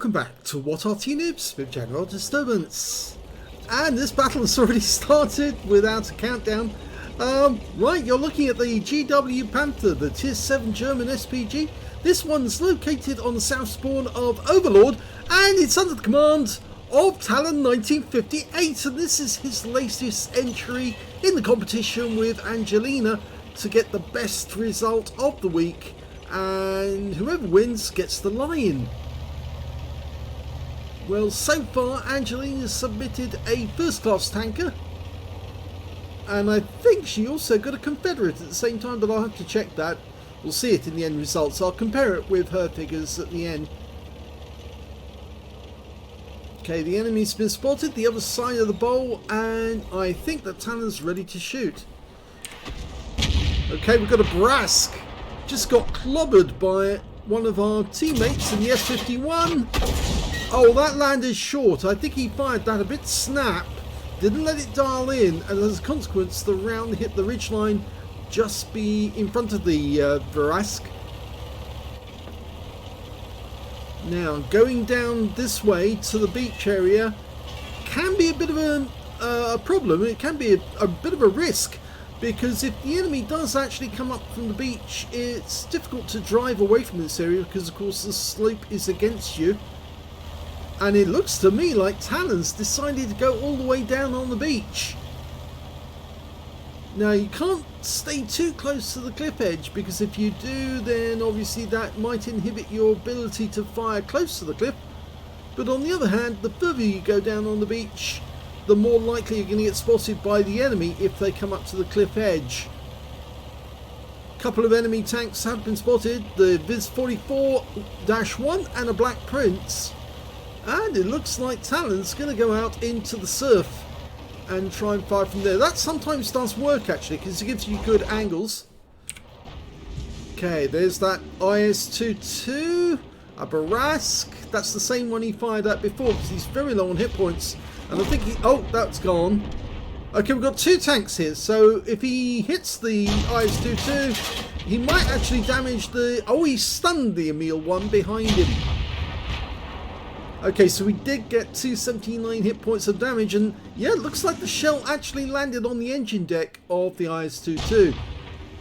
welcome back to What Arty Noobs with General Disturbance. And this battle has already started without a countdown. Right, you're looking at the GW Panther, the Tier 7 German SPG. This one's located on the south spawn of Overlord, and it's under the command of talon1958, and this is his latest entry in the competition with Angelina to get the best result of the week, and whoever wins gets the lion. Well, so far Angelina submitted a first class tanker, and I think she also got a Confederate at the same time, but I'll have to check that. We'll see it in the end results. I'll compare it with her figures at the end. Okay, the enemy's been spotted, the other side of the bowl, and I think that Talon's ready to shoot. Okay, we've got a Brask. Just got clobbered by one of our teammates in the S51. Oh, that landed short. I think he fired that a bit snap. Didn't let it dial in, and as a consequence, the round hit the ridgeline just be in front of the Brask. Now, going down this way to the beach area can be a bit of a problem. It can be a bit of a risk, because if the enemy does actually come up from the beach, it's difficult to drive away from this area because, of course, the slope is against you. And it looks to me like Talon's decided to go all the way down on the beach. Now, you can't stay too close to the cliff edge, because if you do, then obviously that might inhibit your ability to fire close to the cliff. But on the other hand, the further you go down on the beach, the more likely you're going to get spotted by the enemy if they come up to the cliff edge. A couple of enemy tanks have been spotted, the Viz 44-1 and a Black Prince. And it looks like Talon's going to go out into the surf and try and fire from there. That sometimes does work actually, because it gives you good angles. Okay, there's that IS-22, a Brask. That's the same one he fired at before, because he's very low on hit points. And I think he... oh, that's gone. Okay, we've got two tanks here, so if he hits the IS-22, he might actually damage the... oh, he stunned the Emil one behind him. Okay, so we did get 279 hit points of damage, and yeah, it looks like the shell actually landed on the engine deck of the IS-22.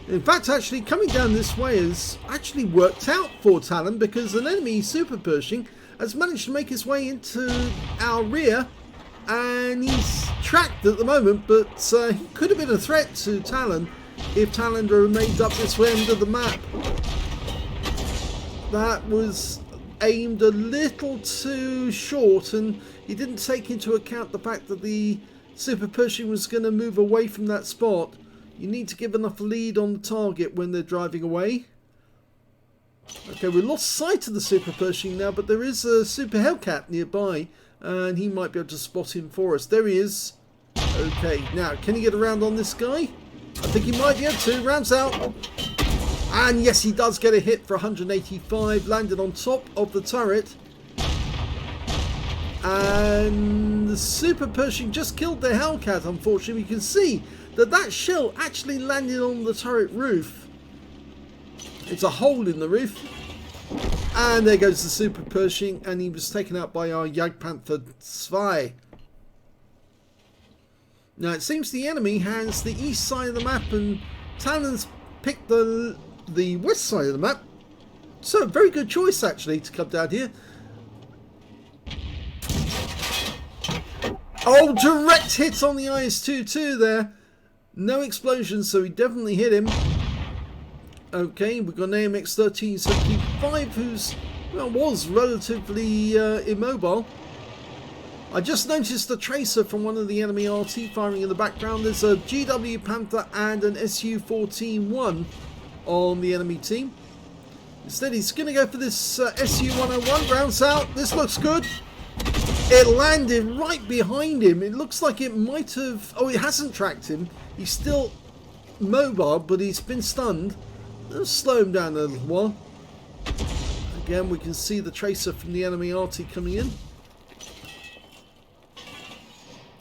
In fact, actually coming down this way has actually worked out for Talon, because an enemy Super Pershing has managed to make his way into our rear, and he's tracked at the moment, but he could have been a threat to Talon if Talon remained up this way end of the map. That was aimed a little too short, and he didn't take into account the fact that the Super Pershing was going to move away from that spot. You need to give enough lead on the target when they're driving away. Okay, we lost sight of the Super Pershing now, but there is a Super Hellcat nearby, and he might be able to spot him for us. There he is. Okay, now can he get around on this guy? I think he might be able to. Rounds out. And yes, he does get a hit for 185, landed on top of the turret. And the Super Pershing just killed the Hellcat, unfortunately. You can see that that shell actually landed on the turret roof. It's a hole in the roof. And there goes the Super Pershing, and he was taken out by our GW Panther 2. Now, it seems the enemy has the east side of the map, and Talon's picked the west side of the map, so very good choice actually to come down here. Oh, direct hit on the IS-22 there. No explosion, so he definitely hit him. Okay, we've got an AMX 1375 who's, well, was relatively immobile. I just noticed a tracer from one of the enemy Arty firing in the background. There's a GW Panther and an SU-14-1 on the enemy team. Instead, he's going to go for this SU-101. Rounds out. This looks good. It landed right behind him. It looks like it might have... oh, it hasn't tracked him. He's still mobile, but he's been stunned. Let's slow him down a little while. Again, we can see the tracer from the enemy Arty coming in.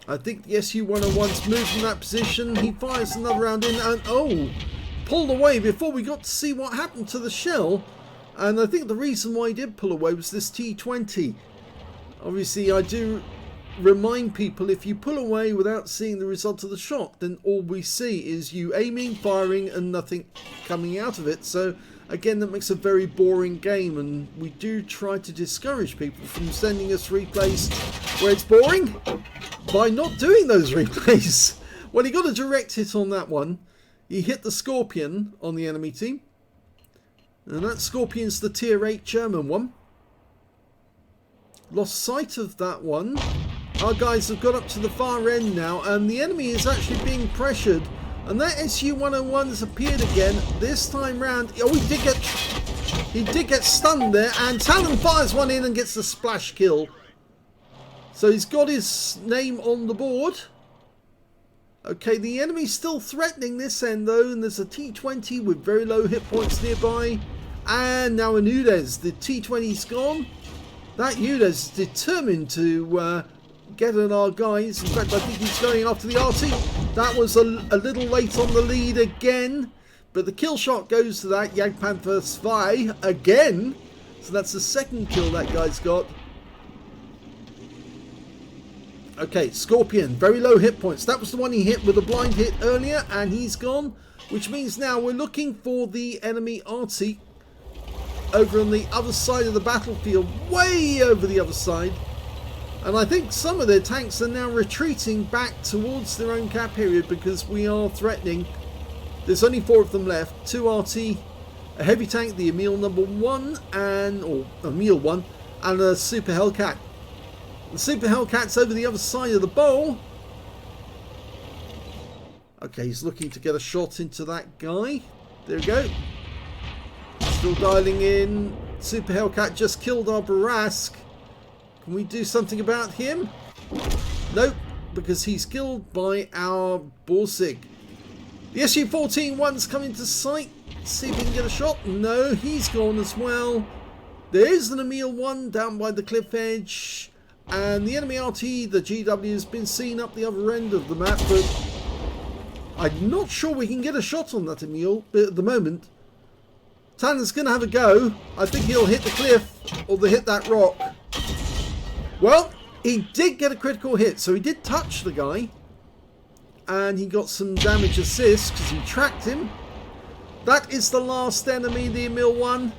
I think the SU-101's moved from that position. He fires another round in, and oh, pulled away before we got to see what happened to the shell. And I think the reason why he did pull away was this T-20. Obviously, I do remind people, if you pull away without seeing the result of the shot, then all we see is you aiming, firing, and nothing coming out of it. So again, that makes a very boring game, and we do try to discourage people from sending us replays where it's boring by not doing those replays. Well, he got a direct hit on that one. He hit the Scorpion on the enemy team, and that Scorpion's the tier 8 German one. Lost sight of that one. Our guys have got up to the far end now, and the enemy is actually being pressured. And that SU-101 has appeared again. This time round, oh, he did get stunned there, and Talon fires one in and gets the splash kill. So he's got his name on the board. Okay, the enemy's still threatening this end though, and there's a T-20 with very low hit points nearby. And now a Nubes. The T-20's gone. That Nubes is determined to get at our guys. In fact, I think he's going after the Arty. That was a little late on the lead again. But the kill shot goes to that GW Panther spy again. So that's the second kill that guy's got. Okay, Scorpion, very low hit points. That was the one he hit with a blind hit earlier, and he's gone. Which means now we're looking for the enemy Arty over on the other side of the battlefield, way over the other side. And I think some of their tanks are now retreating back towards their own cap period because we are threatening. There's only 4 of them left. 2 Arty, a heavy tank, the Emil number 1, or Emil 1, and a Super Hellcat. The Super Hellcat's over the other side of the bowl. Okay, he's looking to get a shot into that guy. There we go. Still dialing in. Super Hellcat just killed our Barask. Can we do something about him? Nope, because he's killed by our Borsig. The SU-14-1's coming to sight. See if we can get a shot. No, he's gone as well. There is an Emil 1 down by the cliff edge. And the enemy RT, the GW, has been seen up the other end of the map, but I'm not sure we can get a shot on that Emil at the moment. Talon's going to have a go. I think he'll hit the cliff or they'll hit that rock. Well, he did get a critical hit, so he did touch the guy. And he got some damage assist because he tracked him. That is the last enemy, the Emil 1.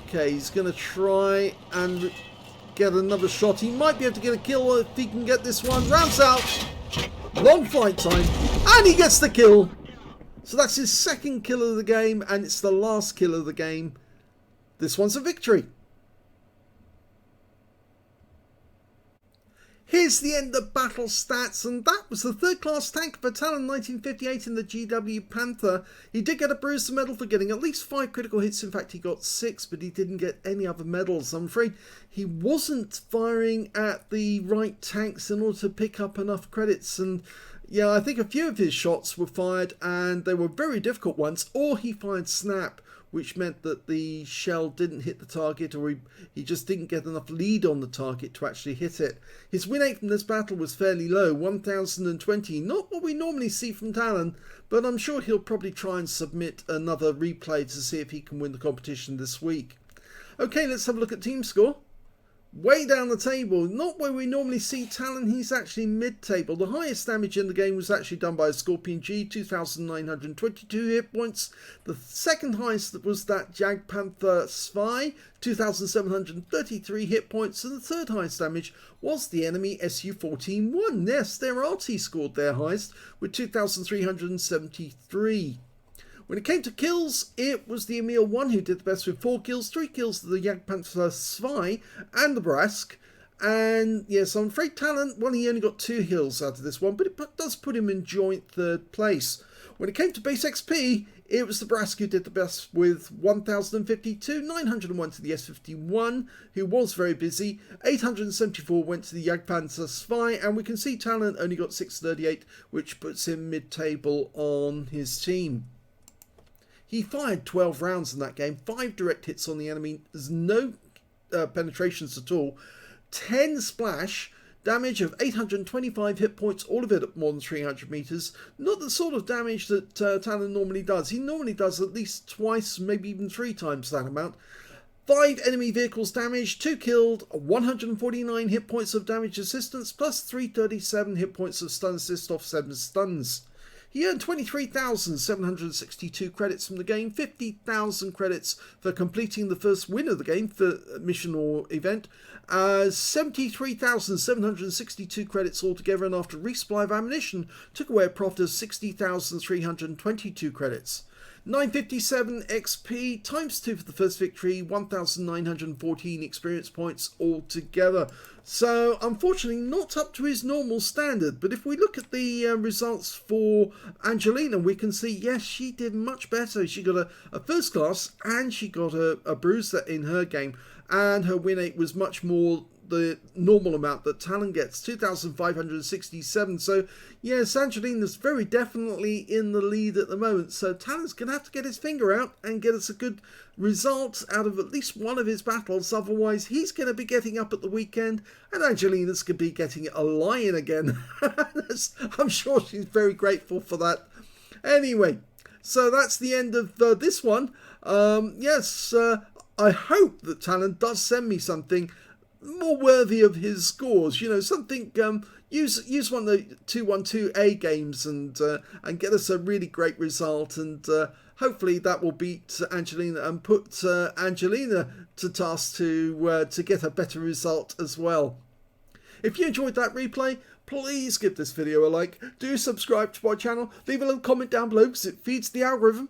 Okay, he's going to try and get another shot. He might be able to get a kill if he can get this one. Rounds out. Long flight time. And he gets the kill. So that's his second kill of the game, and it's the last kill of the game. This one's a victory. Here's the end of battle stats, and that was the third class tank for talon1958 in the GW Panther. He did get a Bruiser medal for getting at least 5 critical hits. In fact, he got 6, but he didn't get any other medals. I'm afraid he wasn't firing at the right tanks in order to pick up enough credits, and yeah, I think a few of his shots were fired, and they were very difficult ones, or he fired snap, which meant that the shell didn't hit the target, or he just didn't get enough lead on the target to actually hit it. His win rate from this battle was fairly low, 1020, not what we normally see from Talon, but I'm sure he'll probably try and submit another replay to see if he can win the competition this week. Okay, let's have a look at team score. Way down the table, not where we normally see Talon, he's actually mid-table. The highest damage in the game was actually done by a Scorpion G, 2,922 hit points. The second highest was that GW Panther Spy, 2,733 hit points. And the third highest damage was the enemy SU-14-1. Yes, their Arty scored their highest with 2,373. When it came to kills, it was the Emil 1 who did the best with 4 kills, 3 kills to the GW Panther Spy and the Brask. And yes, I'm afraid Talon, well, he only got 2 kills out of this one, but it does put him in joint third place. When it came to base XP, it was the Brask who did the best with 1,052, 901 to the S51, who was very busy, 874 went to the GW Panther Spy, and we can see Talon only got 638, which puts him mid-table on his team. He fired 12 rounds in that game, 5 direct hits on the enemy, there's no penetrations at all, 10 splash, damage of 825 hit points, all of it at more than 300 meters. Not the sort of damage that Talon normally does. He normally does at least twice, maybe even 3 times that amount. 5 enemy vehicles damaged, 2 killed, 149 hit points of damage assistance, plus 337 hit points of stun assist off 7 stuns. He earned 23,762 credits from the game, 50,000 credits for completing the first win of the game for mission or event, 73,762 credits altogether, and after resupply of ammunition, took away a profit of 60,322 credits. 957 XP times 2 for the first victory, 1,914 experience points altogether. So unfortunately not up to his normal standard, but if we look at the results for Angelina, we can see yes, she did much better. She got a first class and she got a bruiser in her game, and her win rate was much more the normal amount that Talon gets, 2,567. So yes, Angelina's very definitely in the lead at the moment, so Talon's gonna have to get his finger out and get us a good result out of at least one of his battles, otherwise he's going to be getting up at the weekend and Angelina's going to be getting a lion again. I'm sure she's very grateful for that. Anyway, so that's the end of this one. Yes, I hope that Talon does send me something more worthy of his scores, you know, something, use one of the 212A games and get us a really great result, and hopefully that will beat Angelina and put Angelina to task to get a better result as well. If you enjoyed that replay, please give this video a like, do subscribe to my channel, leave a little comment down below because it feeds the algorithm.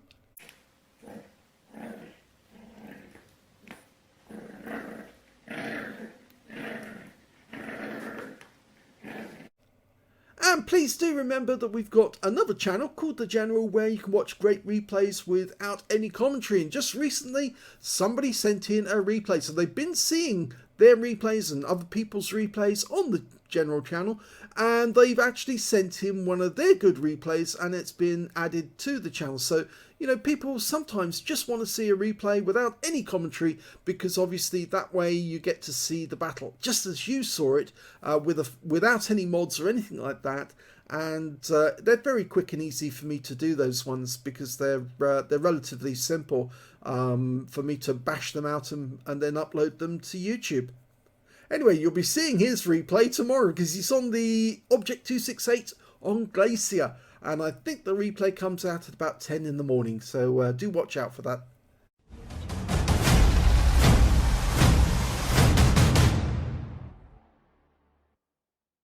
And please do remember that we've got another channel called The General where you can watch great replays without any commentary. And just recently, somebody sent in a replay. So they've been seeing their replays and other people's replays on the General channel. And they've actually sent in one of their good replays and it's been added to the channel. So, you know, people sometimes just want to see a replay without any commentary because obviously that way you get to see the battle just as you saw it without any mods or anything like that. And they're very quick and easy for me to do those ones because they're relatively simple for me to bash them out and then upload them to YouTube. Anyway, you'll be seeing his replay tomorrow because he's on the Object 268 on Glacier. And I think the replay comes out at about 10 in the morning, so do watch out for that.